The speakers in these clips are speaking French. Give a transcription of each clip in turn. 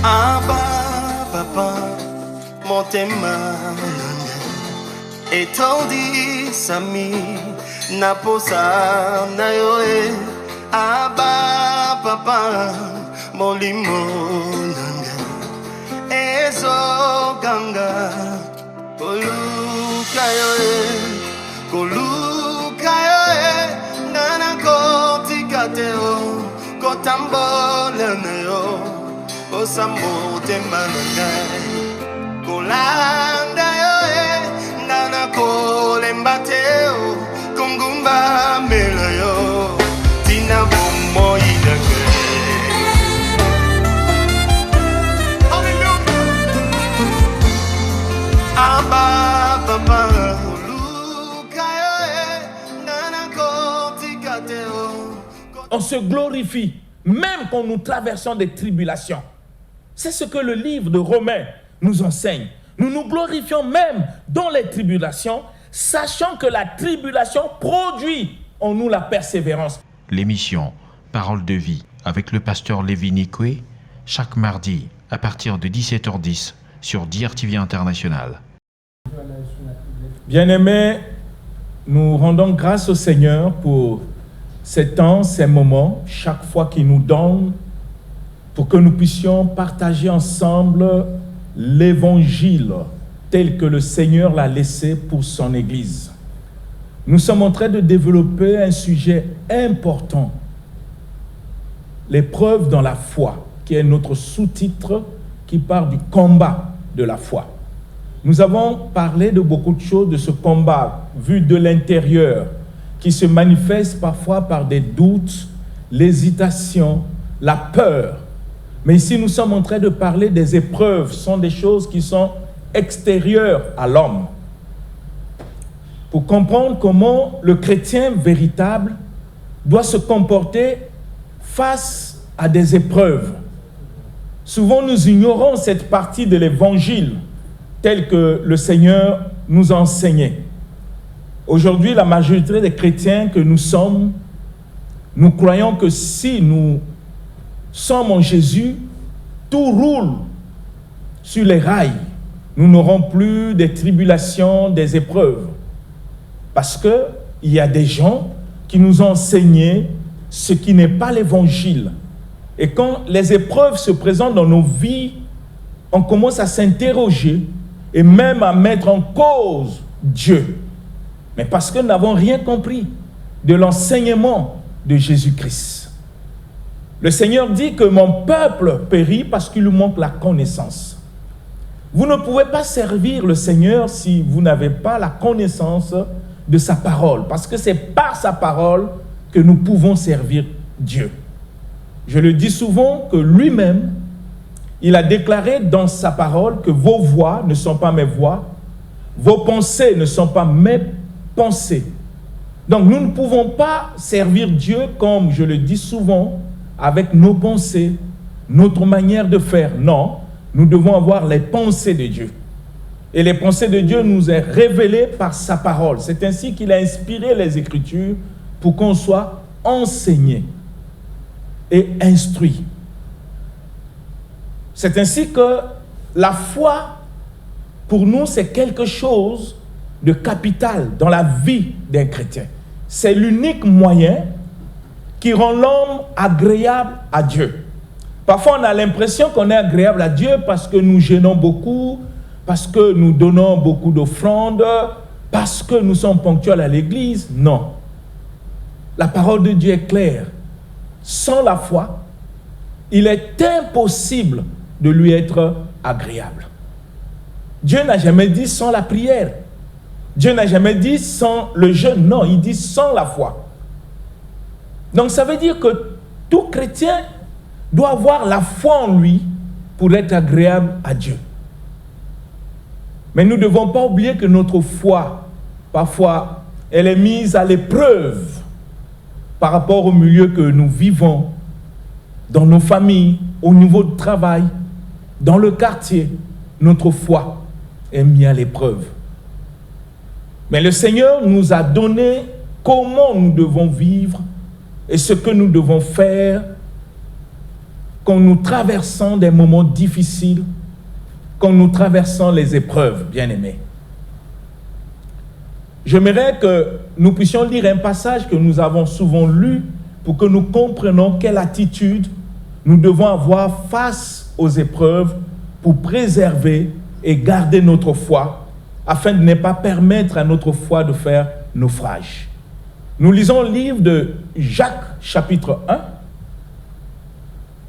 Abba, papa, motema nanga. Etondi sami, naposa na yoe. Abba, papa, molimo nanga. Ezo ganga, koluka yoe, koluka yoe. Nana koti kateo, kotambole na yo. Osambo temananga kolanda yo nana kolembateo kongumba mela yo tina bomo inanga. Abba papa luka yo nana kotikateo. On se glorifie même quand nous traversons des tribulations. C'est ce que le livre de Romains nous enseigne. Nous nous glorifions même dans les tribulations, sachant que la tribulation produit en nous la persévérance. L'émission Parole de vie avec le pasteur Lévi Nikwe, chaque mardi à partir de 17h10 sur DRTV International. Bien-aimés, nous rendons grâce au Seigneur pour ces temps, ces moments, chaque fois qu'il nous donne pour que nous puissions partager ensemble l'évangile tel que le Seigneur l'a laissé pour son Église. Nous sommes en train de développer un sujet important, l'épreuve dans la foi, qui est notre sous-titre qui parle du combat de la foi. Nous avons parlé de beaucoup de choses de ce combat vu de l'intérieur, qui se manifeste parfois par des doutes, l'hésitation, la peur. Mais ici, nous sommes en train de parler des épreuves. Ce sont des choses qui sont extérieures à l'homme. Pour comprendre comment le chrétien véritable doit se comporter face à des épreuves. Souvent, nous ignorons cette partie de l'évangile telle que le Seigneur nous a enseigné. Aujourd'hui, la majorité des chrétiens que nous sommes, nous croyons que si nous sommes en Jésus, tout roule sur les rails. Nous n'aurons plus des tribulations, des épreuves. Parce qu'il y a des gens qui nous ont enseigné ce qui n'est pas l'évangile. Et quand les épreuves se présentent dans nos vies, on commence à s'interroger et même à mettre en cause Dieu. Mais parce que nous n'avons rien compris de l'enseignement de Jésus-Christ. Le Seigneur dit que mon peuple périt parce qu'il lui manque la connaissance. Vous ne pouvez pas servir le Seigneur si vous n'avez pas la connaissance de sa parole. Parce que c'est par sa parole que nous pouvons servir Dieu. Je le dis souvent que lui-même, il a déclaré dans sa parole que vos voix ne sont pas mes voix, vos pensées ne sont pas mes pensées. Donc nous ne pouvons pas servir Dieu comme je le dis souvent, avec nos pensées, notre manière de faire. Non, nous devons avoir les pensées de Dieu. Et les pensées de Dieu nous est révélées par sa parole. C'est ainsi qu'il a inspiré les Écritures pour qu'on soit enseigné et instruit. C'est ainsi que la foi, pour nous, c'est quelque chose de capital dans la vie d'un chrétien. C'est l'unique moyen qui rend l'homme agréable à Dieu. Parfois, on a l'impression qu'on est agréable à Dieu parce que nous gênons beaucoup, parce que nous donnons beaucoup d'offrandes, parce que nous sommes ponctuels à l'église. Non. La parole de Dieu est claire. Sans la foi, il est impossible de lui être agréable. Dieu n'a jamais dit sans la prière. Dieu n'a jamais dit sans le jeûne. Non, il dit sans la foi. Donc ça veut dire que tout chrétien doit avoir la foi en lui pour être agréable à Dieu. Mais nous ne devons pas oublier que notre foi, parfois, elle est mise à l'épreuve par rapport au milieu que nous vivons, dans nos familles, au niveau de travail, dans le quartier. Notre foi est mise à l'épreuve. Mais le Seigneur nous a donné comment nous devons vivre et ce que nous devons faire quand nous traversons des moments difficiles, quand nous traversons les épreuves, bien-aimés. J'aimerais que nous puissions lire un passage que nous avons souvent lu pour que nous comprenions quelle attitude nous devons avoir face aux épreuves pour préserver et garder notre foi, afin de ne pas permettre à notre foi de faire naufrage. Nous lisons le livre de Jacques, chapitre 1.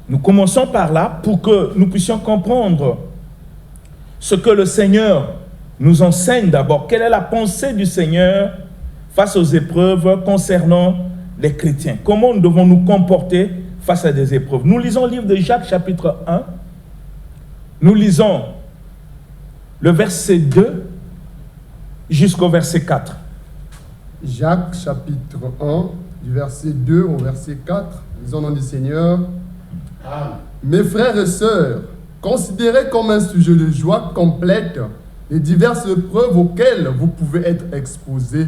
Nous commençons par là pour que nous puissions comprendre ce que le Seigneur nous enseigne d'abord. Quelle est la pensée du Seigneur face aux épreuves concernant les chrétiens? Comment nous devons nous comporter face à des épreuves? Nous lisons le livre de Jacques, chapitre 1. Nous lisons le verset 2 jusqu'au verset 4. Jacques, chapitre 1, du verset 2 au verset 4. Lisons au nom du Seigneur. Amen. Mes frères et sœurs, considérez comme un sujet de joie complète les diverses épreuves auxquelles vous pouvez être exposés,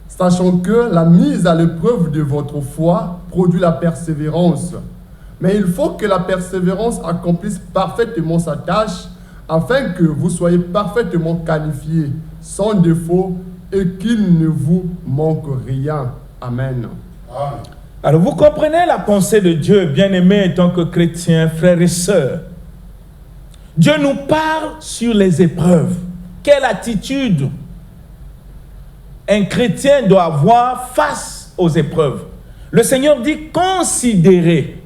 sachant que la mise à l'épreuve de votre foi produit la persévérance. Mais il faut que la persévérance accomplisse parfaitement sa tâche, afin que vous soyez parfaitement qualifiés, sans défaut, et qu'il ne vous manque rien. Amen. Amen. Alors vous comprenez la pensée de Dieu, bien-aimés, en tant que chrétiens, frères et sœurs. Dieu nous parle sur les épreuves. Quelle attitude un chrétien doit avoir face aux épreuves? Le Seigneur dit considérez.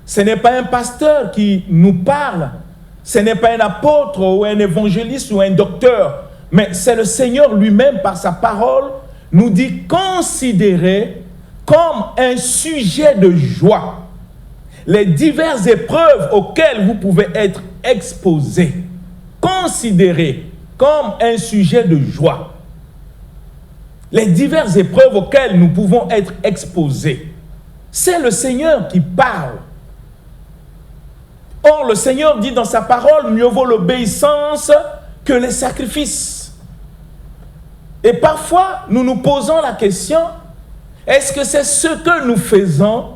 Ce n'est pas un pasteur qui nous parle, ce n'est pas un apôtre ou un évangéliste ou un docteur, mais c'est le Seigneur lui-même par sa parole nous dit considérez comme un sujet de joie les diverses épreuves auxquelles vous pouvez être exposés. Considérez comme un sujet de joie les diverses épreuves auxquelles nous pouvons être exposés. C'est le Seigneur qui parle. Or, le Seigneur dit dans sa parole, mieux vaut l'obéissance que les sacrifices. Et parfois, nous nous posons la question, est-ce que c'est ce que nous faisons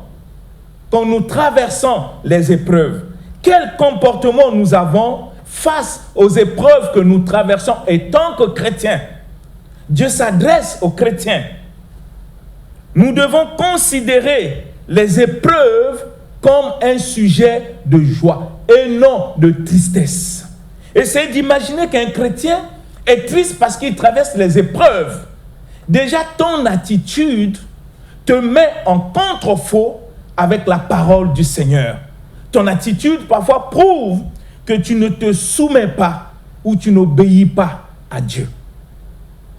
quand nous traversons les épreuves? Quel comportement nous avons face aux épreuves que nous traversons en tant que chrétiens? Dieu s'adresse aux chrétiens. Nous devons considérer les épreuves comme un sujet de joie et non de tristesse. Essayez d'imaginer qu'un chrétien est triste parce qu'il traverse les épreuves. Déjà, ton attitude te met en contre-faux avec la parole du Seigneur. Ton attitude, parfois, prouve que tu ne te soumets pas ou tu n'obéis pas à Dieu.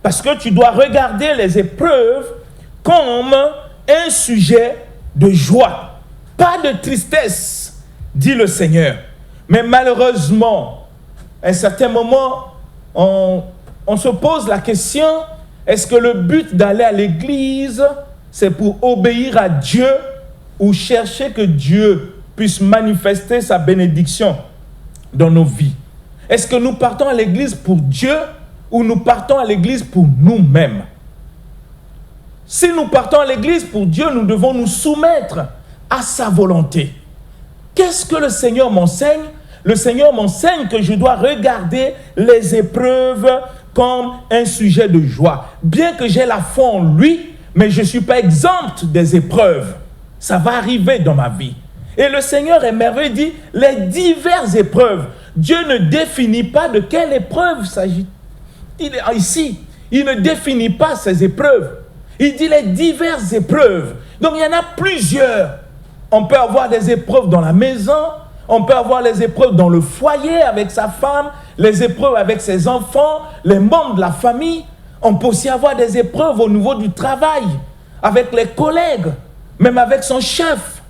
Parce que tu dois regarder les épreuves comme un sujet de joie, pas de tristesse, dit le Seigneur. Mais malheureusement, à un certain moment, on se pose la question, est-ce que le but d'aller à l'église, c'est pour obéir à Dieu ou chercher que Dieu puisse manifester sa bénédiction dans nos vies? Est-ce que nous partons à l'église pour Dieu ou nous partons à l'église pour nous-mêmes? Si nous partons à l'église pour Dieu, nous devons nous soumettre à sa volonté. Qu'est-ce que le Seigneur m'enseigne? Le Seigneur m'enseigne que je dois regarder les épreuves comme un sujet de joie. Bien que j'ai la foi en lui, mais je ne suis pas exempt des épreuves. Ça va arriver dans ma vie. Et le Seigneur est merveilleux, dit les diverses épreuves. Dieu ne définit pas de quelle épreuve s'agit. Il est ici. Il ne définit pas ces épreuves. Il dit les diverses épreuves. Donc il y en a plusieurs. On peut avoir des épreuves dans la maison, on peut avoir les épreuves dans le foyer avec sa femme, les épreuves avec ses enfants, les membres de la famille. On peut aussi avoir des épreuves au niveau du travail, avec les collègues, même avec son chef.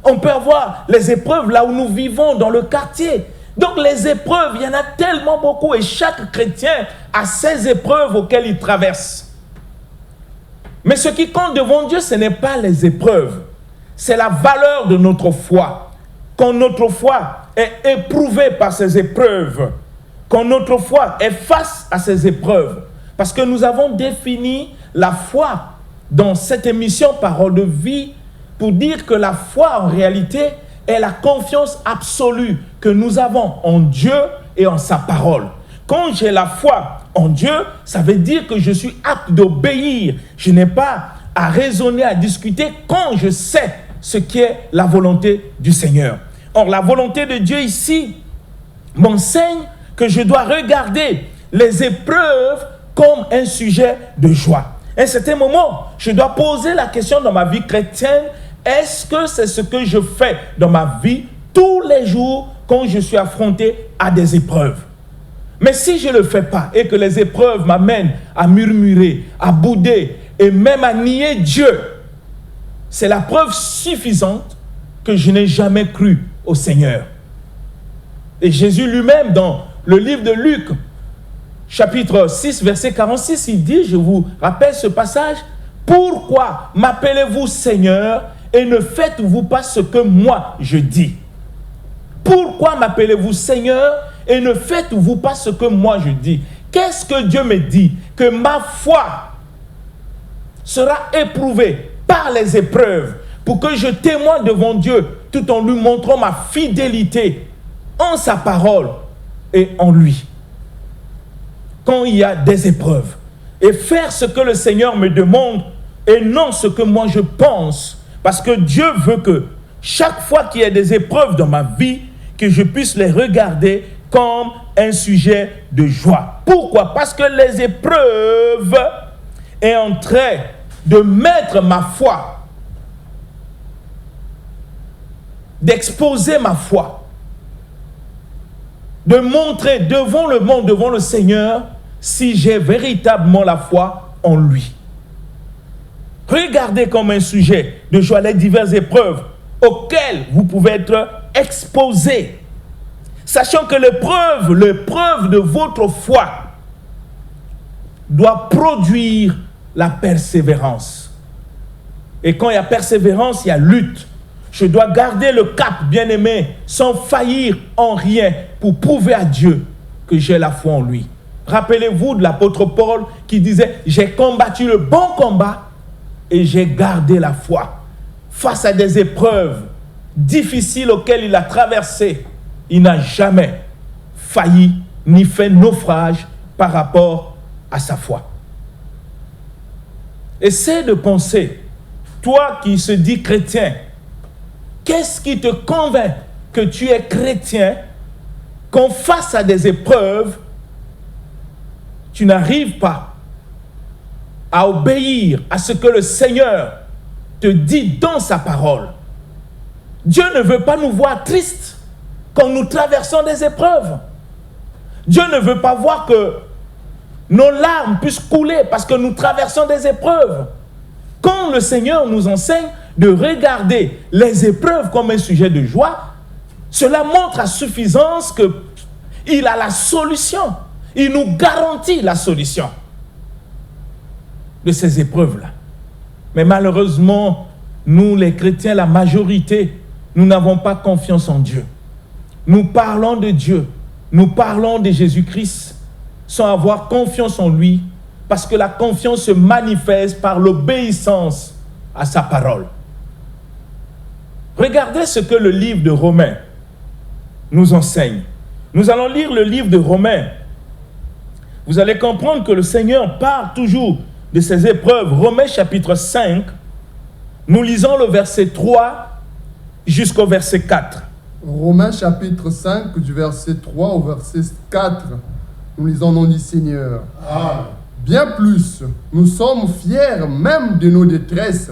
On peut avoir les épreuves là où nous vivons, dans le quartier. Donc les épreuves, il y en a tellement beaucoup et chaque chrétien a ses épreuves auxquelles il traverse. Mais ce qui compte devant Dieu, ce n'est pas les épreuves. C'est la valeur de notre foi. Quand notre foi est éprouvée par ces épreuves, quand notre foi est face à ces épreuves, parce que nous avons défini la foi dans cette émission Parole de vie pour dire que la foi en réalité est la confiance absolue que nous avons en Dieu et en sa parole. Quand j'ai la foi en Dieu, ça veut dire que je suis apte d'obéir. Je n'ai pas à raisonner, à discuter quand je sais ce qui est la volonté du Seigneur. Or, la volonté de Dieu ici m'enseigne que je dois regarder les épreuves comme un sujet de joie. À un certain moment, je dois poser la question dans ma vie chrétienne, est-ce que c'est ce que je fais dans ma vie tous les jours quand je suis affronté à des épreuves? Mais si je ne le fais pas et que les épreuves m'amènent à murmurer, à bouder et même à nier Dieu, c'est la preuve suffisante que je n'ai jamais cru au Seigneur. Et Jésus lui-même, dans le livre de Luc, chapitre 6, verset 46, il dit, je vous rappelle ce passage, « Pourquoi m'appelez-vous Seigneur et ne faites-vous pas ce que moi je dis? Pourquoi m'appelez-vous Seigneur et ne faites-vous pas ce que moi je dis? » Qu'est-ce que Dieu me dit? Que ma foi sera éprouvée par les épreuves pour que je témoigne devant Dieu tout en lui montrant ma fidélité en sa parole et en lui. Quand il y a des épreuves, et faire ce que le Seigneur me demande et non ce que moi je pense, parce que Dieu veut que chaque fois qu'il y a des épreuves dans ma vie, que je puisse les regarder comme un sujet de joie. Pourquoi? Parce que les épreuves est en train de mettre ma foi, d'exposer ma foi, de montrer devant le monde, devant le Seigneur, si j'ai véritablement la foi en lui. Regardez comme un sujet de joie les diverses épreuves auxquelles vous pouvez être exposés, sachant que l'épreuve de votre foi doit produire la persévérance. Et quand il y a persévérance, il y a lutte. Je dois garder le cap, bien-aimé, sans faillir en rien, pour prouver à Dieu que j'ai la foi en lui. Rappelez-vous de l'apôtre Paul qui disait « J'ai combattu le bon combat et j'ai gardé la foi. » Face à des épreuves difficiles auxquelles il a traversé, il n'a jamais failli ni fait naufrage par rapport à sa foi. Essaie de penser, toi qui se dis chrétien, qu'est-ce qui te convainc que tu es chrétien quand face à des épreuves, tu n'arrives pas à obéir à ce que le Seigneur te dit dans sa parole? Dieu ne veut pas nous voir tristes quand nous traversons des épreuves. Dieu ne veut pas voir que nos larmes puissent couler parce que nous traversons des épreuves. Quand le Seigneur nous enseigne de regarder les épreuves comme un sujet de joie, cela montre à suffisance qu'il a la solution. Il nous garantit la solution de ces épreuves-là. Mais malheureusement, nous les chrétiens, la majorité, nous n'avons pas confiance en Dieu. Nous parlons de Dieu, nous parlons de Jésus-Christ sans avoir confiance en lui, parce que la confiance se manifeste par l'obéissance à sa parole. Regardez ce que le livre de Romains nous enseigne. Nous allons lire le livre de Romains. Vous allez comprendre que le Seigneur parle toujours de ces épreuves. Romains chapitre 5, nous lisons le verset 3 jusqu'au verset 4. Romains chapitre 5, du verset 3 au verset 4, nous lisons au nom du Seigneur. Amen. Bien plus, nous sommes fiers même de nos détresses,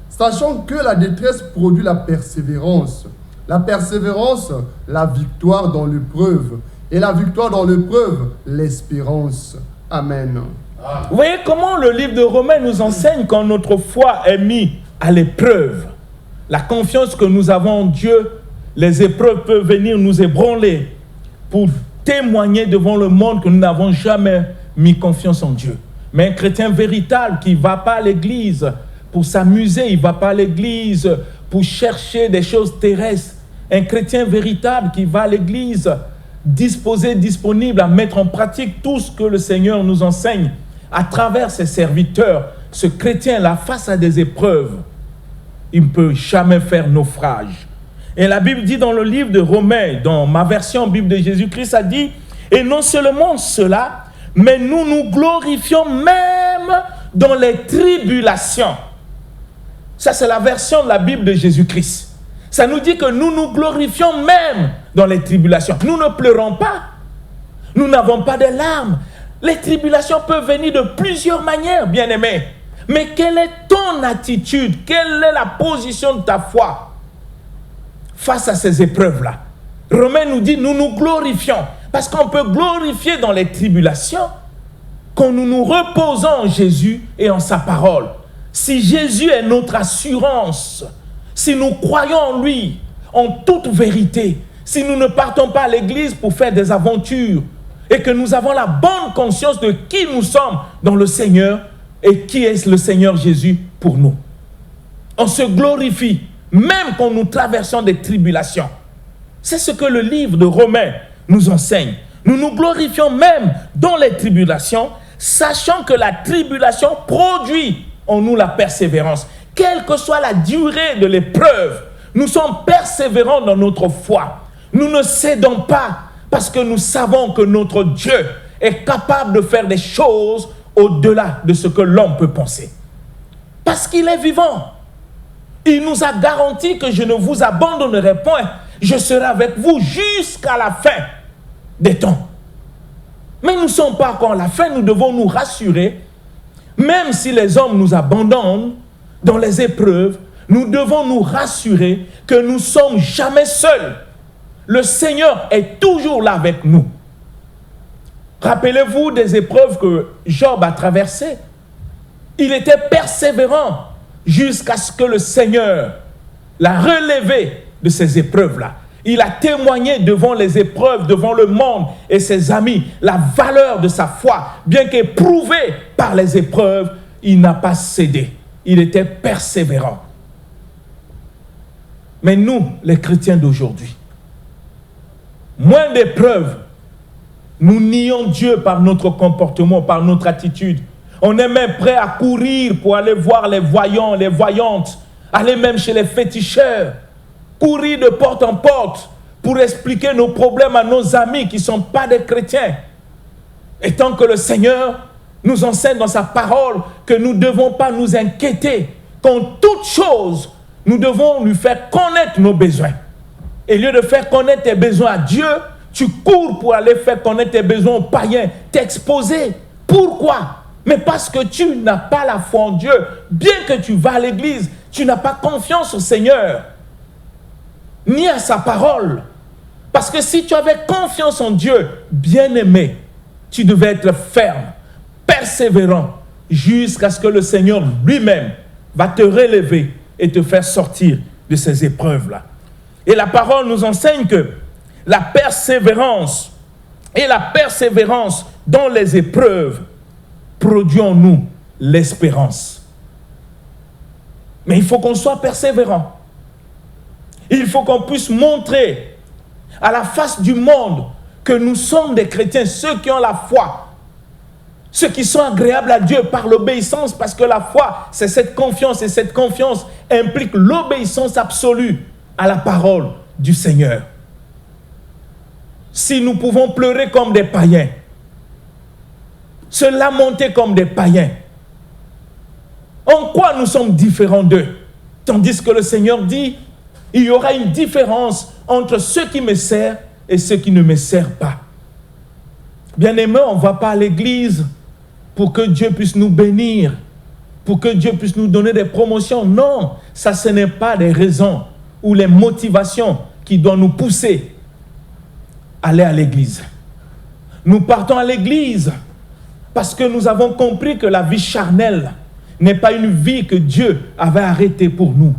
sachant que la détresse produit la persévérance. La persévérance, la victoire dans l'épreuve. Et la victoire dans l'épreuve, l'espérance. Amen. Vous voyez comment le livre de Romains nous enseigne quand notre foi est mise à l'épreuve. La confiance que nous avons en Dieu, les épreuves peuvent venir nous ébranler pour témoigner devant le monde que nous n'avons jamais mis confiance en Dieu. Mais un chrétien véritable qui ne va pas à l'église pour s'amuser, il ne va pas à l'église pour chercher des choses terrestres. Un chrétien véritable qui va à l'église disposé, disponible à mettre en pratique tout ce que le Seigneur nous enseigne à travers ses serviteurs. Ce chrétien-là, face à des épreuves, il ne peut jamais faire naufrage. Et la Bible dit dans le livre de Romains, dans ma version Bible de Jésus-Christ, ça dit, et non seulement cela, mais nous nous glorifions même dans les tribulations. Ça, c'est la version de la Bible de Jésus-Christ. Ça nous dit que nous nous glorifions même dans les tribulations. Nous ne pleurons pas. Nous n'avons pas de larmes. Les tribulations peuvent venir de plusieurs manières, bien-aimés. Mais quelle est ton attitude? Quelle est la position de ta foi face à ces épreuves-là? Romains nous dit, nous nous glorifions. Parce qu'on peut glorifier dans les tribulations quand nous nous reposons en Jésus et en sa parole. Si Jésus est notre assurance, si nous croyons en lui, en toute vérité, si nous ne partons pas à l'église pour faire des aventures et que nous avons la bonne conscience de qui nous sommes dans le Seigneur et qui est le Seigneur Jésus pour nous. On se glorifie même quand nous traversons des tribulations. C'est ce que le livre de Romains nous enseigne. Nous nous glorifions même dans les tribulations, sachant que la tribulation produit en nous la persévérance. Quelle que soit la durée de l'épreuve, nous sommes persévérants dans notre foi. Nous ne cédons pas parce que nous savons que notre Dieu est capable de faire des choses au-delà de ce que l'homme peut penser. Parce qu'il est vivant. Il nous a garanti que je ne vous abandonnerai point. Je serai avec vous jusqu'à la fin des temps. Mais nous ne sommes pas encore à la fin. Nous devons nous rassurer. Même si les hommes nous abandonnent dans les épreuves, nous devons nous rassurer que nous ne sommes jamais seuls. Le Seigneur est toujours là avec nous. Rappelez-vous des épreuves que Job a traversées. Il était persévérant jusqu'à ce que le Seigneur l'a relevé de ces épreuves-là. Il a témoigné devant les épreuves, devant le monde et ses amis, la valeur de sa foi. Bien qu'éprouvé par les épreuves, il n'a pas cédé. Il était persévérant. Mais nous, les chrétiens d'aujourd'hui, moins d'épreuves, nous nions Dieu par notre comportement, par notre attitude. On est même prêt à courir pour aller voir les voyants, les voyantes, aller même chez les féticheurs, courir de porte en porte pour expliquer nos problèmes à nos amis qui ne sont pas des chrétiens. Et tant que le Seigneur nous enseigne dans sa parole que nous ne devons pas nous inquiéter, qu'en toute chose, nous devons lui faire connaître nos besoins. Et au lieu de faire connaître tes besoins à Dieu, tu cours pour aller faire connaître tes besoins aux païens, t'exposer. Pourquoi? Mais parce que tu n'as pas la foi en Dieu. Bien que tu vas à l'église, tu n'as pas confiance au Seigneur, ni à sa parole. Parce que si tu avais confiance en Dieu, bien-aimé, tu devais être ferme, persévérant, jusqu'à ce que le Seigneur lui-même va te relever et te faire sortir de ces épreuves-là. Et la parole nous enseigne que la persévérance dans les épreuves produit en nous l'espérance. Mais il faut qu'on soit persévérant. Il faut qu'on puisse montrer à la face du monde que nous sommes des chrétiens, ceux qui ont la foi, ceux qui sont agréables à Dieu par l'obéissance, parce que la foi, c'est cette confiance, et cette confiance implique l'obéissance absolue à la parole du Seigneur. Si nous pouvons pleurer comme des païens, se lamenter comme des païens, en quoi nous sommes différents d'eux? Tandis que le Seigneur dit, il y aura une différence entre ceux qui me servent et ceux qui ne me servent pas. Bien-aimés, on ne va pas à l'église pour que Dieu puisse nous bénir, pour que Dieu puisse nous donner des promotions. Non, ça, ce n'est pas des raisons ou les motivations qui doivent nous pousser à aller à l'église. Nous partons à l'église parce que nous avons compris que la vie charnelle n'est pas une vie que Dieu avait arrêtée pour nous.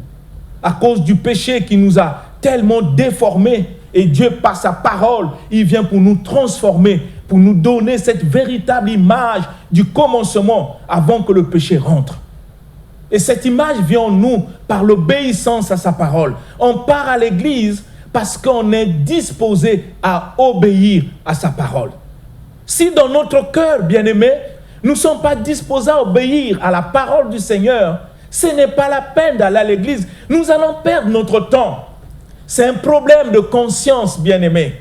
À cause du péché qui nous a tellement déformés, et Dieu, par sa parole, il vient pour nous transformer, pour nous donner cette véritable image du commencement avant que le péché rentre. Et cette image vient en nous par l'obéissance à sa parole. On part à l'église parce qu'on est disposé à obéir à sa parole. Si dans notre cœur, bien-aimés, nous ne sommes pas disposés à obéir à la parole du Seigneur, ce n'est pas la peine d'aller à l'église. Nous allons perdre notre temps. C'est un problème de conscience, bien-aimé.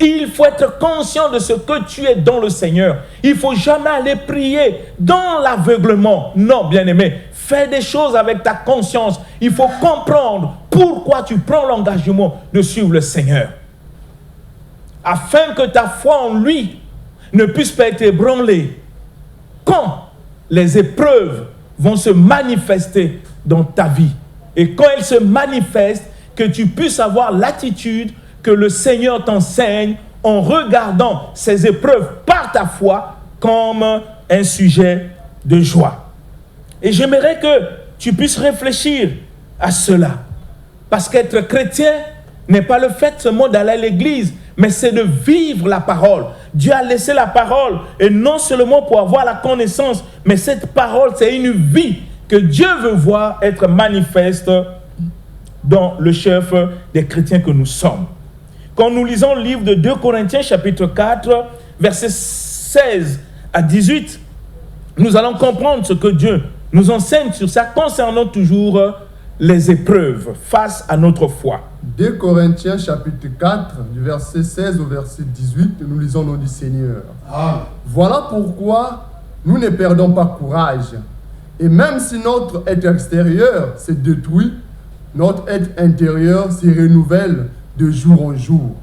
Il faut être conscient de ce que tu es dans le Seigneur. Il ne faut jamais aller prier dans l'aveuglement. Non, bien-aimé, fais des choses avec ta conscience. Il faut comprendre pourquoi tu prends l'engagement de suivre le Seigneur. Afin que ta foi en lui ne puisse pas être ébranlée quand les épreuves vont se manifester dans ta vie. Et quand elles se manifestent, que tu puisses avoir l'attitude que le Seigneur t'enseigne en regardant ces épreuves par ta foi comme un sujet de joie. Et j'aimerais que tu puisses réfléchir à cela. Parce qu'être chrétien n'est pas le fait seulement d'aller à l'église, mais c'est de vivre la parole. Dieu a laissé la parole, et non seulement pour avoir la connaissance, mais cette parole, c'est une vie que Dieu veut voir être manifeste dans le chef des chrétiens que nous sommes. Quand nous lisons le livre de 2 Corinthiens, chapitre 4, versets 16 à 18, nous allons comprendre ce que Dieu nous enseigne sur ça concernant toujours les épreuves face à notre foi. 2 Corinthiens, chapitre 4, du verset 16 au verset 18, nous lisons au nom du Seigneur. Voilà pourquoi nous ne perdons pas courage. Et même si notre être extérieur s'est détruit, notre être intérieur se renouvelle de jour en jour.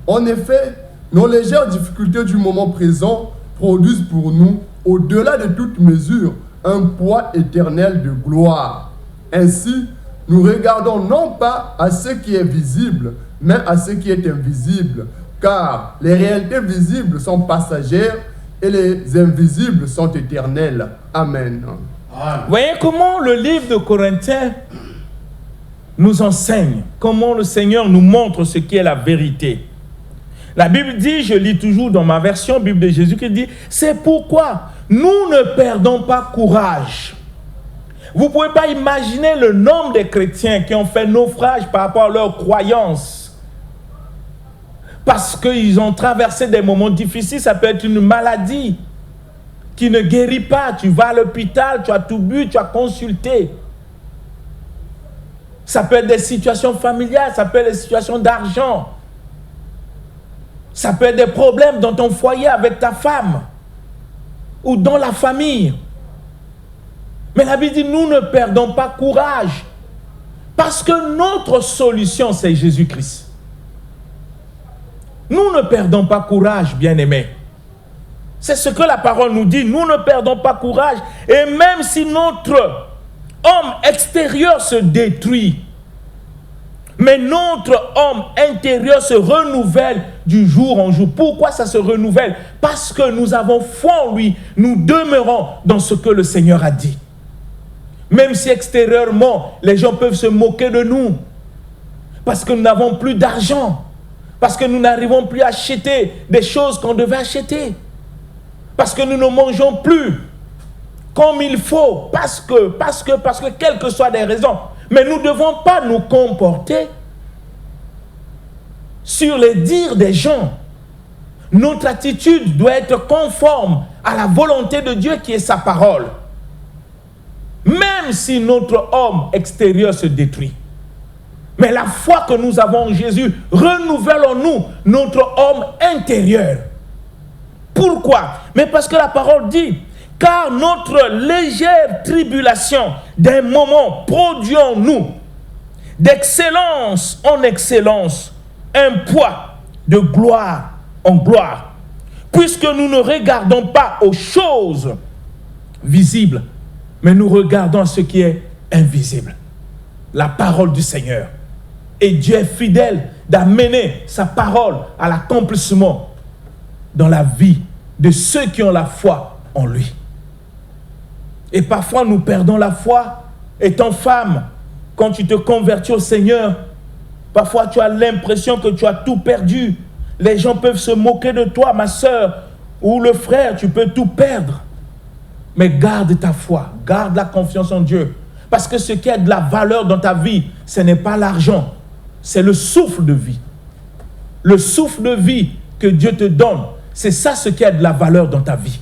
En effet, nos légères difficultés du moment présent produisent pour nous, au-delà de toute mesure, un poids éternel de gloire. Ainsi, nous regardons non pas à ce qui est visible, mais à ce qui est invisible, car les réalités visibles sont passagères et les invisibles sont éternelles. Amen. Voyez comment le livre de Corinthiens nous enseigne, comment le Seigneur nous montre ce qui est la vérité. La Bible dit, je lis toujours dans ma version, Bible de Jésus, qui dit, c'est pourquoi nous ne perdons pas courage. Vous ne pouvez pas imaginer le nombre de chrétiens qui ont fait naufrage par rapport à leur croyance. Parce qu'ils ont traversé des moments difficiles, ça peut être une maladie qui ne guérit pas. Tu vas à l'hôpital, tu as tout bu, tu as consulté. Ça peut être des situations familiales, ça peut être des situations d'argent. Ça peut être des problèmes dans ton foyer avec ta femme ou dans la famille. Mais la Bible dit, nous ne perdons pas courage parce que notre solution, c'est Jésus-Christ. Nous ne perdons pas courage, bien-aimés. C'est ce que la parole nous dit. Nous ne perdons pas courage. Et même si notre homme extérieur se détruit, mais notre homme intérieur se renouvelle du jour en jour. Pourquoi ça se renouvelle? Parce que nous avons foi en lui. Nous demeurons dans ce que le Seigneur a dit. Même si extérieurement, les gens peuvent se moquer de nous. Parce que nous n'avons plus d'argent. Parce que nous n'arrivons plus à acheter des choses qu'on devait acheter. Parce que nous ne mangeons plus comme il faut. Parce que, quelles que soient les raisons. Mais nous ne devons pas nous comporter sur les dires des gens. Notre attitude doit être conforme à la volonté de Dieu qui est sa parole. Même si notre homme extérieur se détruit. Mais la foi que nous avons en Jésus renouvelle en nous notre homme intérieur. Pourquoi? Mais parce que la parole dit, car notre légère tribulation d'un moment produit en nous, d'excellence en excellence, un poids de gloire en gloire. Puisque nous ne regardons pas aux choses visibles, mais nous regardons à ce qui est invisible. La parole du Seigneur. Et Dieu est fidèle d'amener sa parole à l'accomplissement dans la vie de ceux qui ont la foi en lui. Et parfois nous perdons la foi. Étant femme, quand tu te convertis au Seigneur, parfois tu as l'impression que tu as tout perdu. Les gens peuvent se moquer de toi, ma soeur ou le frère, tu peux tout perdre. Mais garde ta foi, garde la confiance en Dieu. Parce que ce qui a de la valeur dans ta vie, ce n'est pas l'argent, c'est le souffle de vie. Le souffle de vie que Dieu te donne, c'est ça ce qui a de la valeur dans ta vie.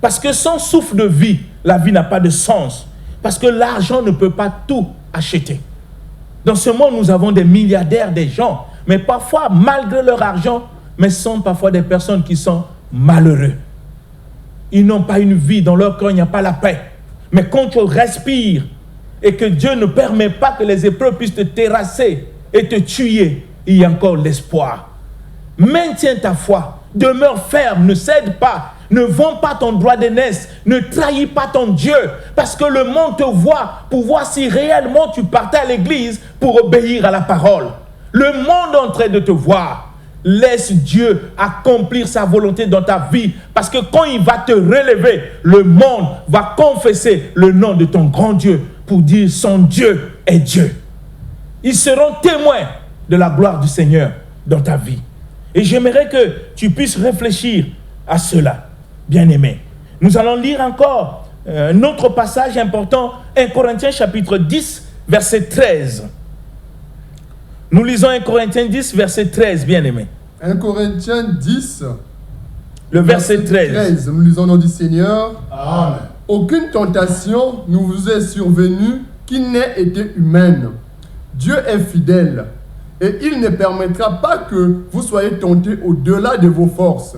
Parce que sans souffle de vie, la vie n'a pas de sens. Parce que l'argent ne peut pas tout acheter. Dans ce monde, nous avons des milliardaires, des gens, mais parfois, malgré leur argent, mais sont parfois des personnes qui sont malheureux. Ils n'ont pas une vie, dans leur cœur, il n'y a pas la paix. Mais quand tu respires et que Dieu ne permet pas que les épreuves puissent te terrasser et te tuer, il y a encore l'espoir. Maintiens ta foi, demeure ferme, ne cède pas, ne vends pas ton droit d'aînesse, ne trahis pas ton Dieu, parce que le monde te voit pour voir si réellement tu partais à l'église pour obéir à la parole. Le monde est en train de te voir. Laisse Dieu accomplir sa volonté dans ta vie, parce que quand il va te relever, le monde va confesser le nom de ton grand Dieu pour dire son Dieu est Dieu. Ils seront témoins de la gloire du Seigneur dans ta vie. Et j'aimerais que tu puisses réfléchir à cela, bien-aimé. Nous allons lire encore un autre passage important, 1 Corinthiens chapitre 10, verset 13. Nous lisons 1 Corinthiens 10, verset 13, bien-aimé. 1 Corinthiens 10, le verset 13. Nous lisons au nom du Seigneur. Amen. Aucune tentation ne vous est survenue qui n'ait été humaine. Dieu est fidèle et il ne permettra pas que vous soyez tentés au-delà de vos forces.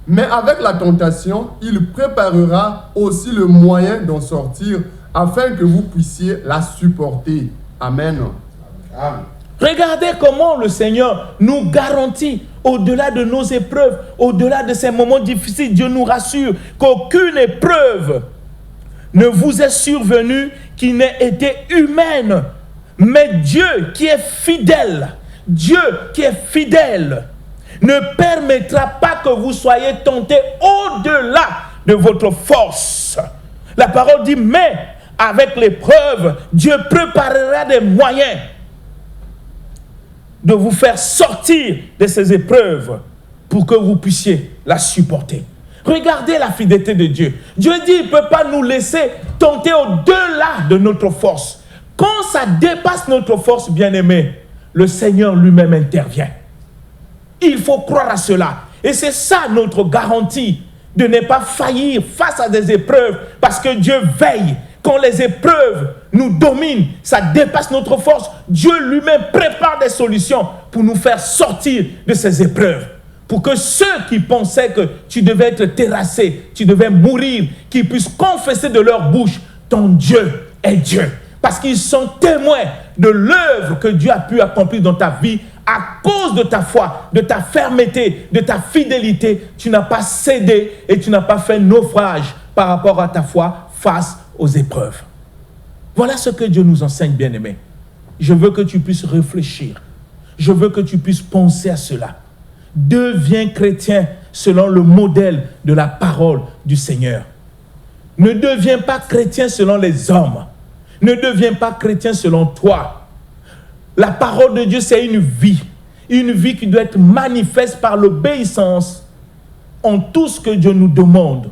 Mais avec la tentation, il préparera aussi le moyen d'en sortir afin que vous puissiez la supporter. Amen. Amen. Regardez comment le Seigneur nous garantit, au-delà de nos épreuves, au-delà de ces moments difficiles, Dieu nous rassure qu'aucune épreuve ne vous est survenue qui n'ait été humaine. Mais Dieu qui est fidèle, ne permettra pas que vous soyez tentés au-delà de votre force. La parole dit, mais avec l'épreuve, Dieu préparera des moyens de vous faire sortir de ces épreuves pour que vous puissiez la supporter. Regardez la fidélité de Dieu. Dieu dit, il ne peut pas nous laisser tenter au-delà de notre force. Quand ça dépasse notre force, bien-aimé, le Seigneur lui-même intervient. Il faut croire à cela. Et c'est ça notre garantie, de ne pas faillir face à des épreuves, parce que Dieu veille. Quand les épreuves nous dominent, ça dépasse notre force, Dieu lui-même prépare des solutions pour nous faire sortir de ces épreuves. Pour que ceux qui pensaient que tu devais être terrassé, tu devais mourir, qu'ils puissent confesser de leur bouche, ton Dieu est Dieu. Parce qu'ils sont témoins de l'œuvre que Dieu a pu accomplir dans ta vie. À cause de ta foi, de ta fermeté, de ta fidélité, tu n'as pas cédé et tu n'as pas fait naufrage par rapport à ta foi face aux épreuves. Voilà ce que Dieu nous enseigne, bien-aimés. Je veux que tu puisses réfléchir. Je veux que tu puisses penser à cela. Deviens chrétien selon le modèle de la parole du Seigneur. Ne deviens pas chrétien selon les hommes. Ne deviens pas chrétien selon toi. La parole de Dieu, c'est une vie qui doit être manifeste par l'obéissance en tout ce que Dieu nous demande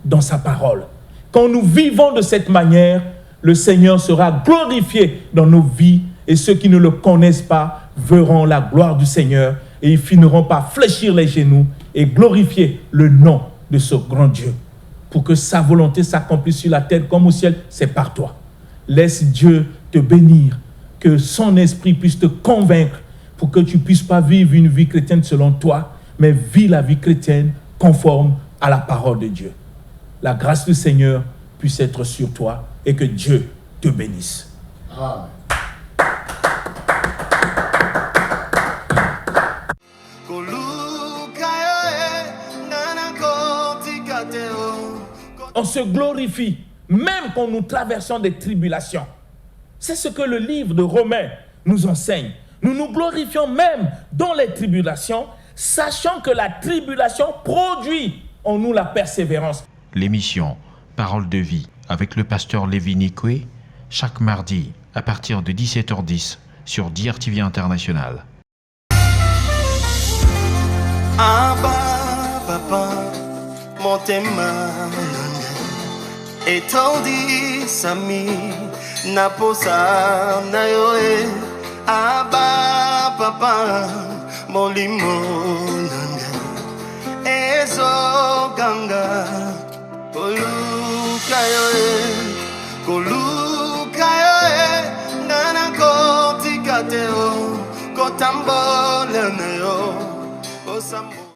dans sa parole. Quand nous vivons de cette manière, le Seigneur sera glorifié dans nos vies et ceux qui ne le connaissent pas verront la gloire du Seigneur et ils finiront par fléchir les genoux et glorifier le nom de ce grand Dieu. Pour que sa volonté s'accomplisse sur la terre comme au ciel, c'est par toi. Laisse Dieu te bénir, que son esprit puisse te convaincre pour que tu ne puisses pas vivre une vie chrétienne selon toi, mais vis la vie chrétienne conforme à la parole de Dieu. La grâce du Seigneur puisse être sur toi et que Dieu te bénisse. Amen. On se glorifie même quand nous traversons des tribulations. C'est ce que le livre de Romains nous enseigne. Nous nous glorifions même dans les tribulations, sachant que la tribulation produit en nous la persévérance. L'émission Parole de vie avec le pasteur Lévi Nikwe, chaque mardi à partir de 17h10 sur DRTV International. Abba, papa, motema etondi sami naposa na yoe. Abba, papa, molimo nanga ezo ganga koluka yoe nana kotika te o kotambola ne yo osambo